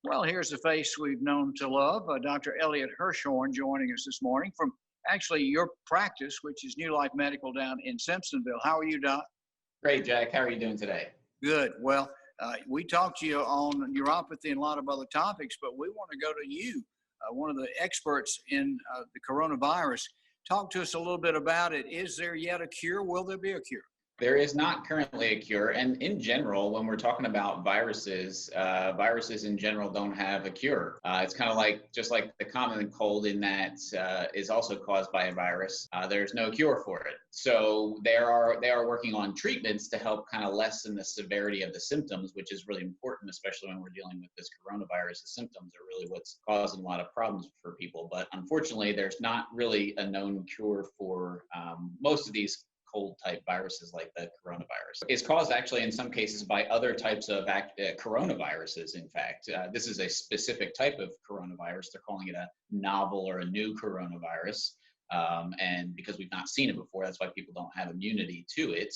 Well, here's a face we've known to love, Dr. Elliot Hirschhorn joining us this morning from actually your practice, which is New Life Medical down in Simpsonville. How are you, Doc? Great, Jack. How are you doing today? Good. Well, we talked to you on neuropathy and a lot of other topics, but we want to go to you, one of the experts in the coronavirus. Talk to us a little bit about it. Is there yet a cure? Will there be a cure? There is not currently a cure. And in general, when we're talking about viruses, viruses in general don't have a cure. It's kind of like, just like the common cold in that is also caused by a virus. There's no cure for it. So they are working on treatments to help kind of lessen the severity of the symptoms, which is really important, especially when we're dealing with this coronavirus. The symptoms are really what's causing a lot of problems for people. But unfortunately, there's not really a known cure for most of these cold type viruses like the coronavirus. It's caused actually in some cases by other types of coronaviruses. In fact, this is a specific type of coronavirus. They're calling it a novel or a new coronavirus. And because we've not seen it before, that's why people don't have immunity to it.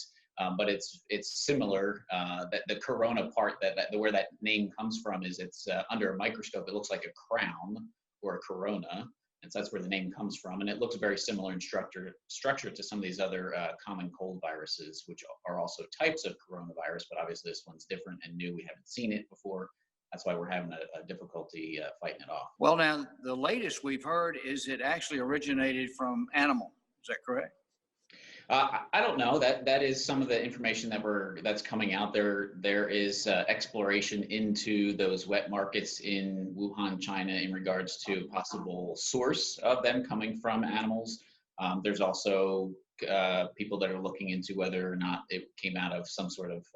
But it's similar. That the corona part, where that name comes from, is it's under a microscope. It looks like a crown or a corona. And so that's where the name comes from. And it looks very similar in structure to some of these other common cold viruses, which are also types of coronavirus. But obviously this one's different and new. We haven't seen it before. That's why we're having a difficulty fighting it off. Well, now, the latest we've heard is it actually originated from animal. Is that correct? I don't know. That is some of the information that's coming out there. There is exploration into those wet markets in Wuhan, China, in regards to possible source of them coming from animals. There's also people that are looking into whether or not it came out of some sort of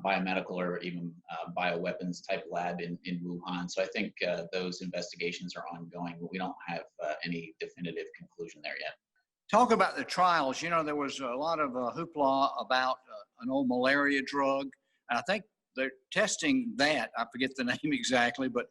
biomedical or even bioweapons type lab in Wuhan. So I think those investigations are ongoing, but we don't have any definitive conclusion there yet. Talk about the trials. You know, there was a lot of hoopla about an old malaria drug. And I think they're testing that. I forget the name exactly, but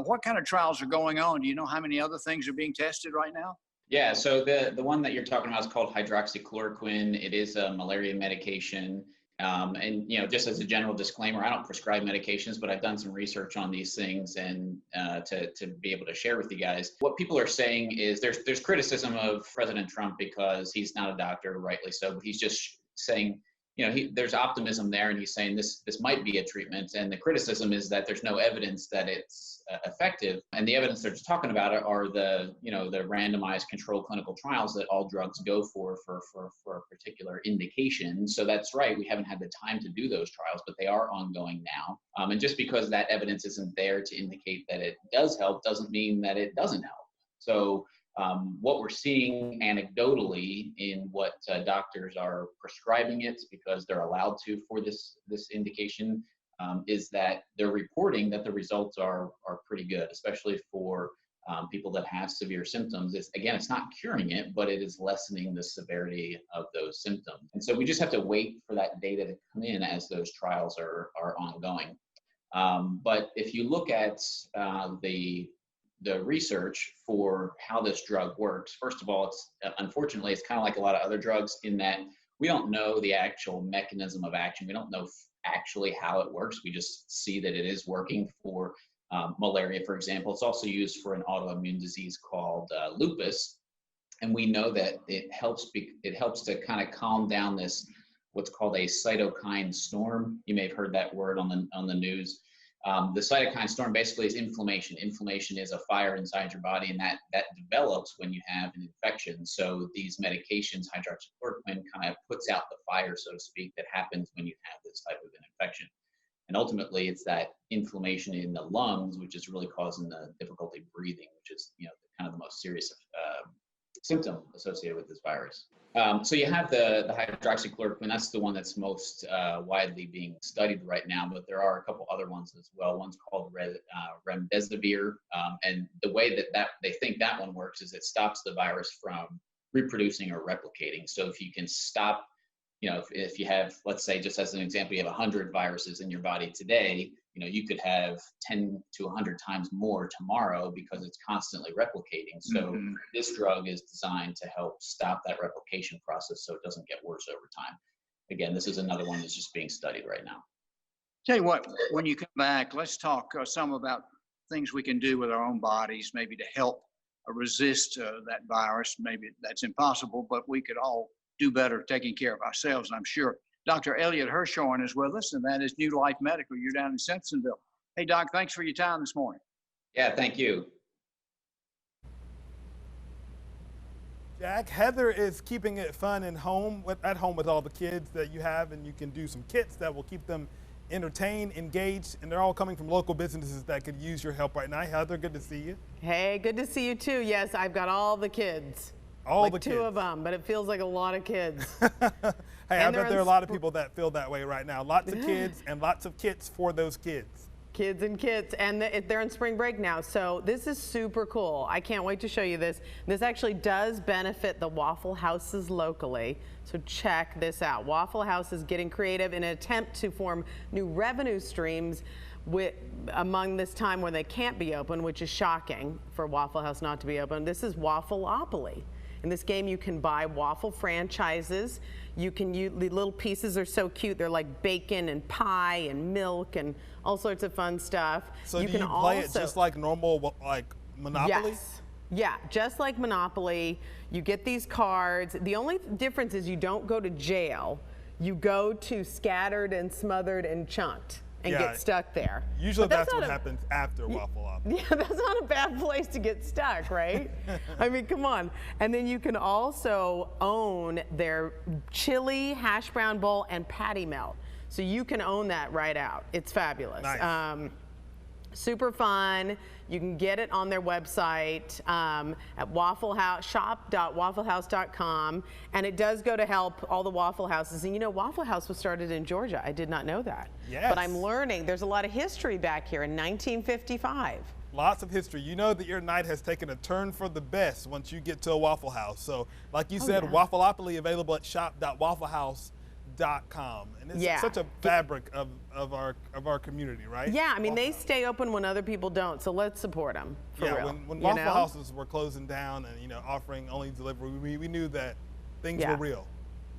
what kind of trials are going on? Do you know how many other things are being tested right now? Yeah, so the one that you're talking about is called hydroxychloroquine. It is a malaria medication. And, you know, just as a general disclaimer, I don't prescribe medications, but I've done some research on these things and to be able to share with you guys. What people are saying is there's criticism of President Trump because he's not a doctor, rightly so, but he's just saying, you know, there's optimism there, and he's saying this might be a treatment. And the criticism is that there's no evidence that it's effective. And the evidence they're talking about are the randomized controlled clinical trials that all drugs go for a particular indication. So that's right. We haven't had the time to do those trials, but they are ongoing now. And just because that evidence isn't there to indicate that it does help doesn't mean that it doesn't help. So what we're seeing anecdotally in what doctors are prescribing it because they're allowed to for this indication is that they're reporting that the results are pretty good, especially for people that have severe symptoms. It's not curing it, but it is lessening the severity of those symptoms. And so we just have to wait for that data to come in as those trials are ongoing. But if you look at the research for how this drug works, first of all, unfortunately, it's kind of like a lot of other drugs in that we don't know the actual mechanism of action. We don't know actually how it works. We just see that it is working for malaria, for example. It's also used for an autoimmune disease called lupus. And we know that it helps to kind of calm down this, what's called a cytokine storm. You may have heard that word on the news. The cytokine storm basically is inflammation. Inflammation is a fire inside your body, and that develops when you have an infection. So these medications, hydroxychloroquine, kind of puts out the fire, so to speak, that happens when you have this type of an infection. And ultimately, it's that inflammation in the lungs, which is really causing the difficulty breathing, which is, you know, kind of the most serious symptom associated with this virus. So you have the hydroxychloroquine. That's the one that's most widely being studied right now, but there are a couple other ones as well. One's called remdesivir, and the way that they think that one works is it stops the virus from reproducing or replicating. So if you can stop, you know, if you have, let's say, just as an example, you have 100 viruses in your body today, you know, you could have 10 to 100 times more tomorrow because it's constantly replicating. So this drug is designed to help stop that replication process so it doesn't get worse over time. Again, this is another one that's just being studied right now. Tell you what, when you come back, let's talk some about things we can do with our own bodies, maybe to help resist that virus. Maybe that's impossible, but we could all do better taking care of ourselves, I'm sure. Dr. Elliot HIRSHORN is with us, and that is New Life Medical. You're down in Simpsonville. Hey, Doc, thanks for your time this morning. Yeah, thank you. Jack, Heather is keeping it fun at home with all the kids that you have, and you can do some kits that will keep them entertained, engaged, and they're all coming from local businesses that could use your help right now. Heather, good to see you. Hey, good to see you too. Yes, I've got all the kids. All the kids. Two of them, but it feels like a lot of kids. Hey, I bet there are a lot of people that feel that way right now. Lots of kids and lots of kits for those kids. Kids and kits, and they're in spring break now, so this is super cool. I can't wait to show you this. This actually does benefit the Waffle Houses locally, so check this out. Waffle House is getting creative in an attempt to form new revenue streams among this time when they can't be open, which is shocking for Waffle House not to be open. This is Waffleopoly. In this game, you can buy waffle franchises. You can use, the little pieces are so cute. They're like bacon and pie and milk and all sorts of fun stuff. So do you play it just like normal, like Monopoly? Yes. Yeah, just like Monopoly. You get these cards. The only difference is you don't go to jail. You go to scattered and smothered and chunked and get stuck there. Usually that's what happens after Waffleopoly. Yeah, that's not a bad place to get stuck, right? I mean, come on. And then you can also own their chili, hash brown bowl, and patty melt. So you can own that right out. It's fabulous. Nice. Super fun. You can get it on their website at Waffle House, shop.wafflehouse.com, and it does go to help all the Waffle Houses. And you know, Waffle House was started in Georgia. I did not know that. Yes. But I'm learning there's a lot of history back here in 1955. Lots of history. You know that your night has taken a turn for the best once you get to a Waffle House. So, like you said, Waffleopoly available at shop.wafflehouse.com. And it's such a fabric of our community, right? Yeah, I mean, they stay open when other people don't, so let's support them, for real. When Waffle Houses were closing down and, offering only delivery, we knew that things were real.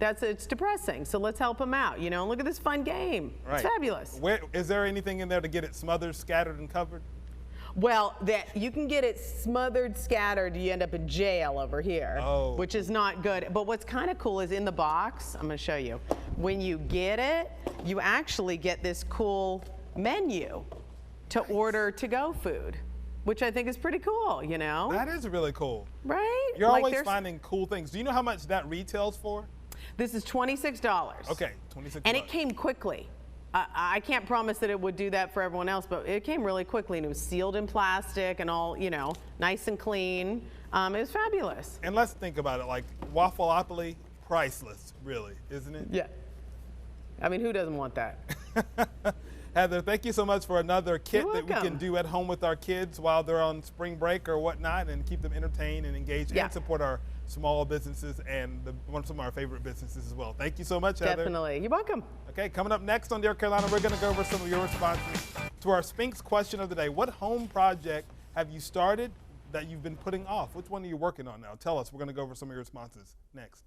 It's depressing, so let's help them out, Look at this fun game. Right. It's fabulous. Is there anything in there to get it smothered, scattered, and covered? Well, you can get it smothered, scattered, you end up in jail over here, which is not good. But what's kind of cool is in the box, I'm going to show you, when you get it, you actually get this cool menu to order to-go food, which I think is pretty cool, That is really cool. Right? You're always finding cool things. Do you know how much that retails for? This is $26. Okay, $26. And it came quickly. I can't promise that it would do that for everyone else, but it came really quickly, and it was sealed in plastic and all, nice and clean. It was fabulous. And let's think about it, like Waffleopoly, priceless, really, isn't it? Yeah. I mean, who doesn't want that? Heather, thank you so much for another kit that we can do at home with our kids while they're on spring break or whatnot, and keep them entertained and engaged and support our small businesses and some of our favorite businesses as well. Thank you so much, Heather. Definitely. You're welcome. Okay, coming up next on Dear Carolina, we're going to go over some of your responses to our Spinks question of the day. What home project have you started that you've been putting off? Which one are you working on now? Tell us. We're going to go over some of your responses next.